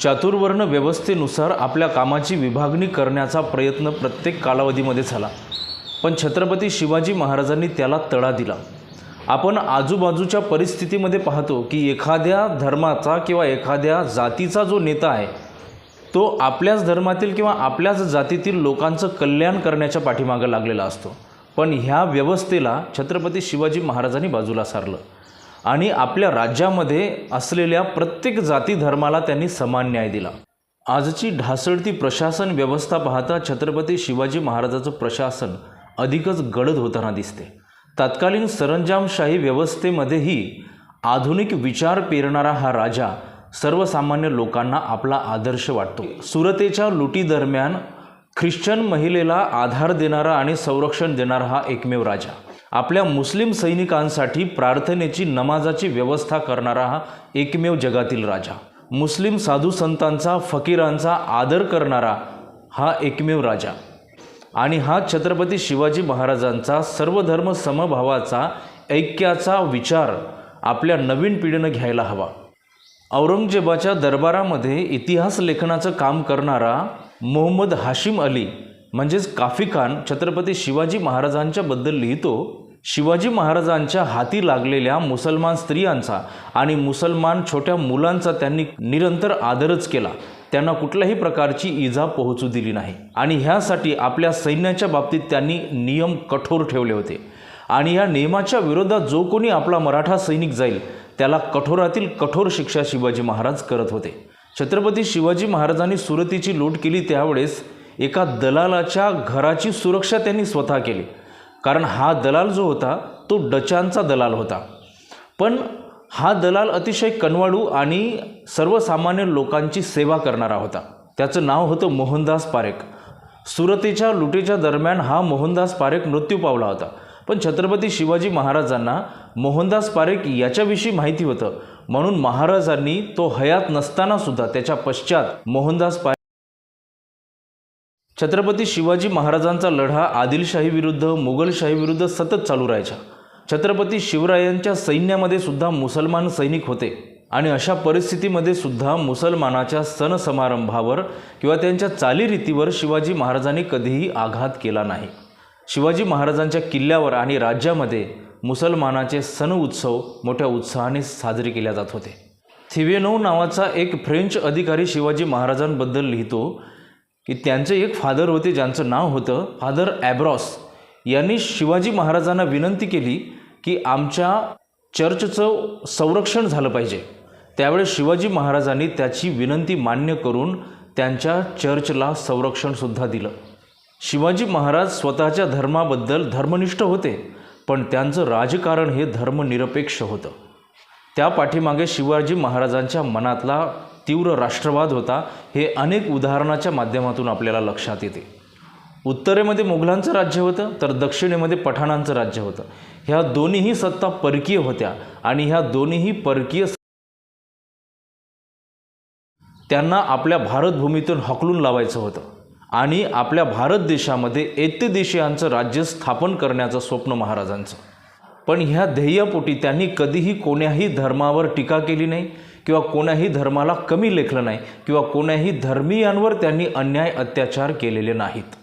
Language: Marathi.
चातुर्वर्ण व्यवस्थेनुसार आपल्या कामाची विभागणी करण्याचा प्रयत्न प्रत्येक कालावधीमध्ये झाला, पण छत्रपती शिवाजी महाराजांनी त्याला तडा दिला। आपण आजूबाजूच्या परिस्थितीमध्ये पाहतो की एखाद्या धर्माचा किंवा एखाद्या जातीचा जो नेता आहे तो आपल्याच धर्मातील किंवा आपल्याच जातीतील लोकांचं कल्याण करण्याच्या पाठीमागे लागलेला असतो, पण ह्या व्यवस्थेला छत्रपती शिवाजी महाराजांनी बाजूला सारलं आणि आपल्या राज्यामध्ये असलेल्या प्रत्येक जाती धर्माला त्यांनी समान न्याय दिला। आजची ढासळती प्रशासन व्यवस्था पाहता छत्रपती शिवाजी महाराजांचं प्रशासन अधिकच गडद होताना दिसते। तत्कालीन सरंजामशाही व्यवस्थेमध्येही आधुनिक विचार पेरणारा हा राजा सर्वसामान्य लोकांना आपला आदर्श वाटतो। सुरतेच्या लुटीदरम्यान ख्रिश्चन महिलेला आधार देणारा आणि संरक्षण देणारा हा एकमेव राजा, आपल्या मुस्लिम सैनिकांसाठी प्रार्थनेची नमाजाची व्यवस्था करणारा हा एकमेव जगातील राजा, मुस्लिम साधू संतांचा फकीरांचा आदर करणारा हा एकमेव राजा, आणि हा छत्रपती शिवाजी महाराजांचा सर्वधर्म समभावाचा ऐक्याचा विचार आपल्या नवीन पिढीनं घ्यायला हवा। औरंगजेबाच्या दरबारामध्ये इतिहास लेखनाचं काम करणारा मोहम्मद हाशिम अली म्हणजेच काफी खान छत्रपती शिवाजी महाराजांच्या बद्दल लिहितो, शिवाजी महाराजांच्या हाती लागलेल्या मुसलमान स्त्रियांचा आणि मुसलमान छोट्या मुलांचा त्यांनी निरंतर आदरच केला, त्यांना कुठल्याही प्रकारची इजा पोहोचू दिली नाही आणि ह्यासाठी आपल्या सैन्याच्या बाबतीत त्यांनी नियम कठोर ठेवले होते आणि या नियमाच्या विरोधात जो कोणी आपला मराठा सैनिक जाईल त्याला कठोरातील कठोर शिक्षा शिवाजी महाराज करत होते। छत्रपती शिवाजी महाराजांनी सुरतीची लूट केली त्यावेळेस एका दलालाच्या घराची सुरक्षा त्यांनी स्वतः केली, कारण हा दलाल जो होता तो डचांचा दलाल होता, पण हा दलाल अतिशय कनवाळू आणि सर्वसामान्य लोकांची सेवा करणारा होता। त्याचं नाव होतं मोहनदास पारेख। सुरतेच्या लुटीच्या दरम्यान हा मोहनदास पारेख मृत्यू पावला होता, पण छत्रपती शिवाजी महाराजांना मोहनदास पारेख याच्याविषयी माहिती होतं, म्हणून महाराजांनी तो हयात नसताना सुद्धा त्याच्या पश्चात मोहनदास पारेख। छत्रपती शिवाजी महाराजांचा लढा आदिलशाही विरुद्ध मुघलशाही विरुद्ध सतत चालू राहायचा। छत्रपती शिवरायांच्या सैन्यामध्ये सुद्धा मुसलमान सैनिक होते आणि अशा परिस्थितीमध्ये सुद्धा मुसलमानाच्या सण समारंभावर किंवा त्यांच्या चालीरीतीवर शिवाजी महाराजांनी कधीही आघात केला नाही। शिवाजी महाराजांच्या किल्ल्यावर आणि राज्यामध्ये मुसलमानाचे सण उत्सव मोठ्या उत्साहाने साजरे केले जात होते। थिवेनोव नावाचा एक फ्रेंच अधिकारी शिवाजी महाराजांबद्दल लिहितो की त्यांचे एक फादर होते ज्यांचं नाव होतं फादर ॲब्रॉस। यांनी शिवाजी महाराजांना विनंती केली की आमच्या चर्चचं संरक्षण झालं पाहिजे। त्यावेळेस शिवाजी महाराजांनी त्याची विनंती मान्य करून त्यांच्या चर्चला संरक्षणसुद्धा दिलं। शिवाजी महाराज स्वतःच्या धर्माबद्दल धर्मनिष्ठ होते, पण त्यांचं राजकारण हे धर्मनिरपेक्ष होतं। त्या पाठीमागे शिवाजी महाराजांच्या मनातला तीव्र राष्ट्रवाद होता, हे अनेक उदाहरणाच्या माध्यमातून आपल्याला लक्षात येते। उत्तरेमध्ये मुघलांचं राज्य होतं तर दक्षिणेमध्ये पठाणांचं राज्य होतं। ह्या दोन्हीही सत्ता परकीय होत्या आणि ह्या दोन्हीही परकीय त्यांना आपल्या भारतभूमीतून हकलून लावायचं होतं आणि आपल्या भारत देशामध्ये एत्तेदेशीयांचं राज्य स्थापन करण्याचं स्वप्न महाराजांचं। पण ह्या ध्येयापोटी त्यांनी कधीही कोण्याही धर्मावर टीका केली नाही किंवा कोण्याही धर्माला कमी लेखलं नाही किंवा कोण्याही धर्मीयांवर त्यांनी अन्याय अत्याचार केलेले नाहीत।